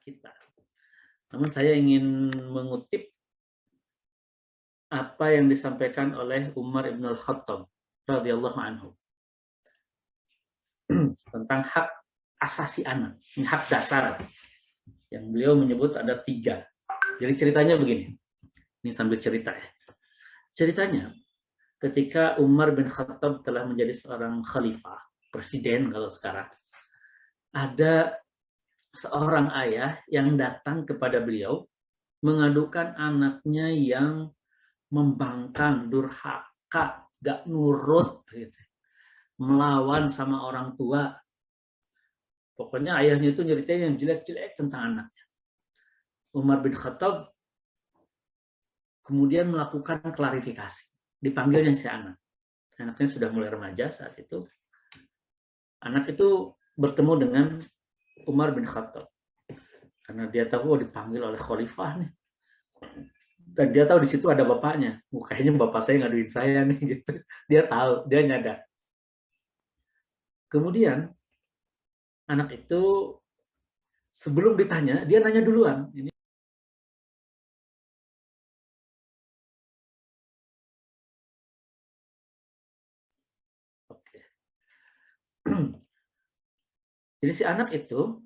kita. Namun saya ingin mengutip apa yang disampaikan oleh Umar ibn al-Khattab radhiyallahu anhu tentang hak asasi anak, ini hak dasar yang beliau menyebut ada 3. Jadi ceritanya begini, ini sambil cerita ya. Ceritanya ketika Umar bin Khattab telah menjadi seorang khalifah, presiden kalau sekarang, ada seorang ayah yang datang kepada beliau mengadukan anaknya yang membangkang, durhaka, gak nurut, gitu, melawan sama orang tua. Pokoknya ayahnya itu nyeritain yang jelek-jelek tentang anaknya. Umar bin Khattab kemudian melakukan klarifikasi. Dipanggilnya si anak. Anaknya sudah mulai remaja saat itu. Anak itu bertemu dengan Umar bin Khattab. Karena dia tahu dipanggil oleh khalifah nih. Dan dia tahu di situ ada bapaknya. Kayaknya bapak saya ngaduin saya nih gitu. Dia tahu, dia nyadar. Kemudian anak itu sebelum ditanya, dia nanya duluan. Ini oke. Jadi si anak itu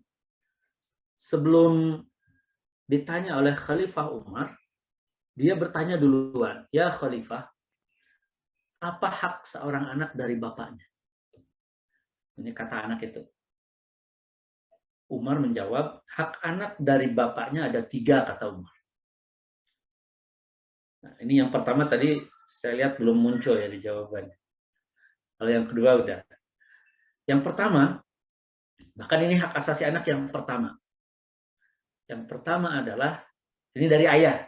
sebelum ditanya oleh Khalifah Umar, dia bertanya duluan, "Ya Khalifah, apa hak seorang anak dari bapaknya?" Ini kata anak itu. Umar menjawab, "Hak anak dari bapaknya ada 3," kata Umar. Nah, ini yang pertama tadi saya lihat belum muncul ya di jawabannya. Kalau yang kedua udah. Yang pertama, bahkan ini hak asasi anak yang pertama. Yang pertama adalah, ini dari ayah.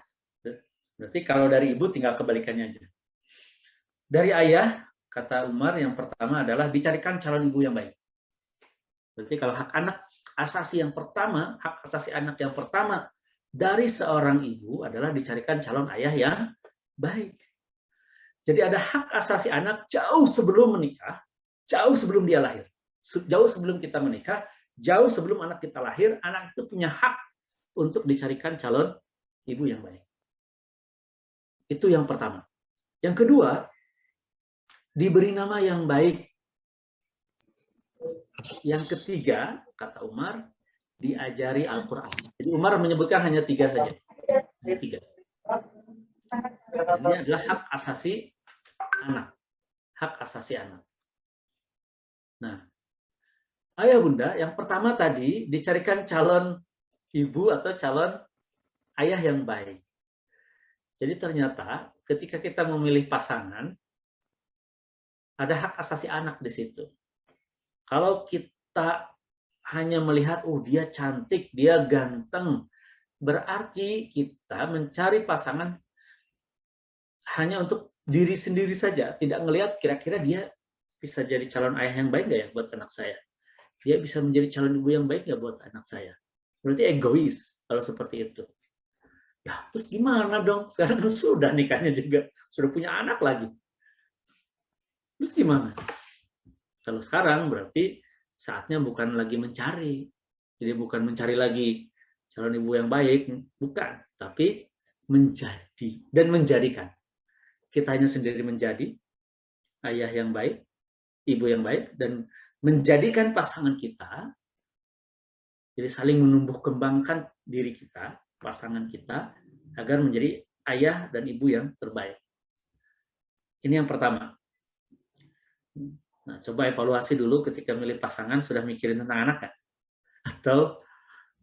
Berarti kalau dari ibu tinggal kebalikannya aja. Dari ayah, kata Umar, yang pertama adalah dicarikan calon ibu yang baik. Berarti kalau hak anak asasi yang pertama, hak asasi anak yang pertama dari seorang ibu adalah dicarikan calon ayah yang baik. Jadi ada hak asasi anak jauh sebelum menikah, jauh sebelum dia lahir. Jauh sebelum kita menikah, jauh sebelum anak kita lahir, anak itu punya hak untuk dicarikan calon ibu yang baik. Itu yang pertama. Yang kedua, diberi nama yang baik. Yang ketiga, kata Umar, diajari Al-Quran. Jadi Umar menyebutkan hanya 3 saja. Hanya 3. Ini adalah hak asasi anak. Hak asasi anak. Nah, ayah bunda, yang pertama tadi dicarikan calon ibu atau calon ayah yang baik. Jadi ternyata ketika kita memilih pasangan, ada hak asasi anak di situ. Kalau kita hanya melihat, dia cantik, dia ganteng, berarti kita mencari pasangan hanya untuk diri sendiri saja, tidak melihat kira-kira dia bisa jadi calon ayah yang baik nggak ya buat anak saya? Dia bisa menjadi calon ibu yang baik nggak buat anak saya? Berarti egois kalau seperti itu. Ya, terus gimana dong? Sekarang kan sudah nikahnya juga, sudah punya anak lagi. Terus gimana? Kalau sekarang berarti saatnya bukan lagi mencari. Jadi bukan mencari lagi calon ibu yang baik, bukan. Tapi menjadi dan menjadikan. Kita hanya sendiri menjadi ayah yang baik, ibu yang baik, dan menjadikan pasangan kita, jadi saling menumbuh kembangkan diri kita, pasangan kita, agar menjadi ayah dan ibu yang terbaik. Ini yang pertama. Nah, coba evaluasi dulu ketika milih pasangan, sudah mikirin tentang anak kan? Atau,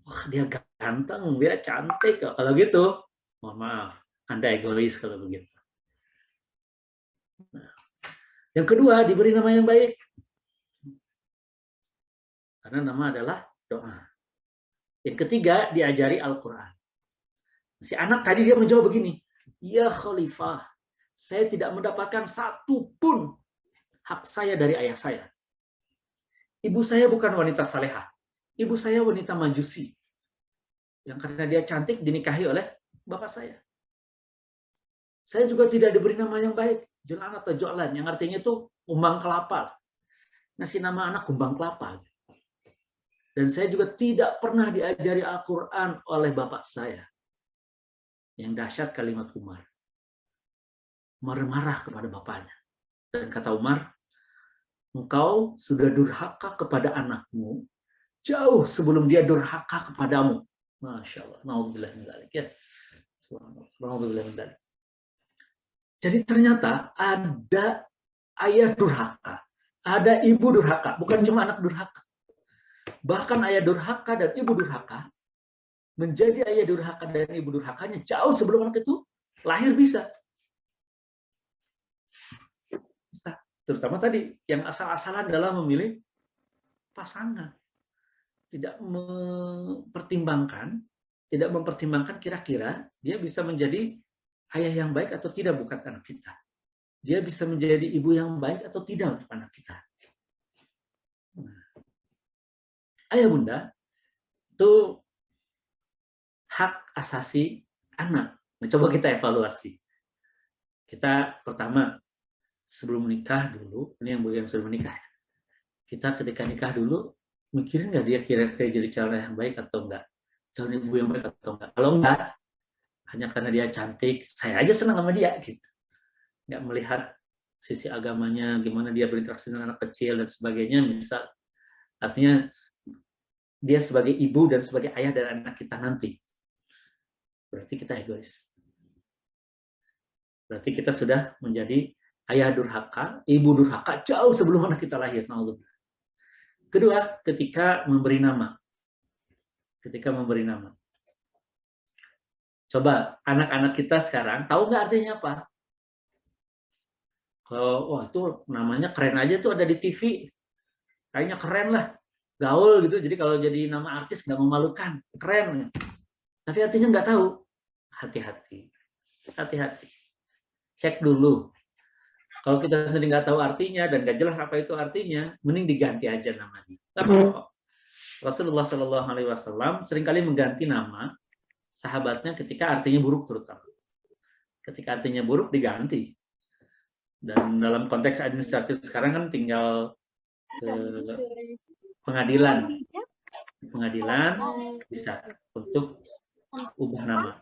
wah dia ganteng, dia cantik. Kalau gitu, mohon maaf, Anda egois kalau begitu. Nah, yang kedua, diberi nama yang baik. Karena nama adalah doa. Yang ketiga, diajari Al-Quran. Si anak tadi dia menjawab begini, "Ya Khalifah, saya tidak mendapatkan satu pun hak saya dari ayah saya. Ibu saya bukan wanita salehah. Ibu saya wanita majusi. Yang karena dia cantik dinikahi oleh bapak saya. Saya juga tidak diberi nama yang baik, Jolan atau Jolan, yang artinya itu kumbang kelapa. Ngasih nama anak kumbang kelapa. Dan saya juga tidak pernah diajari Al-Quran oleh bapak saya. Yang dahsyat kalimat Umar. Umar marah kepada bapaknya. Dan kata Umar, engkau sudah durhaka kepada anakmu jauh sebelum dia durhaka kepadamu. Masya Allah. Na'udzubillah min dzalik, ya. Na'udzubillah min dzalik. Jadi ternyata ada ayah durhaka, ada ibu durhaka, bukan cuma anak durhaka. Bahkan ayah durhaka dan ibu durhaka menjadi ayah durhaka dan ibu durhakanya jauh sebelum anak itu lahir bisa. Bisa. Terutama tadi yang asal-asalan dalam memilih pasangan. Tidak mempertimbangkan kira-kira dia bisa menjadi ayah yang baik atau tidak bukan anak kita. Dia bisa menjadi ibu yang baik atau tidak untuk anak kita. Ayah bunda itu hak asasi anak. Nah, coba kita evaluasi. Kita pertama sebelum menikah dulu, ini yang sebelum menikah. Kita ketika nikah dulu mikirin nggak dia kira-kira jadi calon yang baik atau enggak, calon ibu yang baik atau enggak. Kalau enggak, hanya karena dia cantik, saya aja senang sama dia gitu. Nggak melihat sisi agamanya, gimana dia berinteraksi dengan anak kecil dan sebagainya, misal artinya dia sebagai ibu dan sebagai ayah dari anak kita nanti. Berarti kita egois. Berarti kita sudah menjadi ayah durhaka, ibu durhaka jauh sebelum anak kita lahir. Kedua, ketika memberi nama. Ketika memberi nama. Coba anak-anak kita sekarang tahu nggak artinya apa? Kalau wah itu namanya keren aja tuh ada di TV, kayaknya keren lah, gaul gitu. Jadi kalau jadi nama artis nggak memalukan, keren. Tapi artinya nggak tahu. Hati-hati, hati-hati. Cek dulu. Kalau kita sendiri nggak tahu artinya dan nggak jelas apa itu artinya, mending diganti aja namanya. Rasulullah Shallallahu Alaihi Wasallam seringkali mengganti nama sahabatnya ketika artinya buruk terutama. Ketika artinya buruk diganti. Dan dalam konteks administratif sekarang kan tinggal ke pengadilan bisa untuk ubah nama.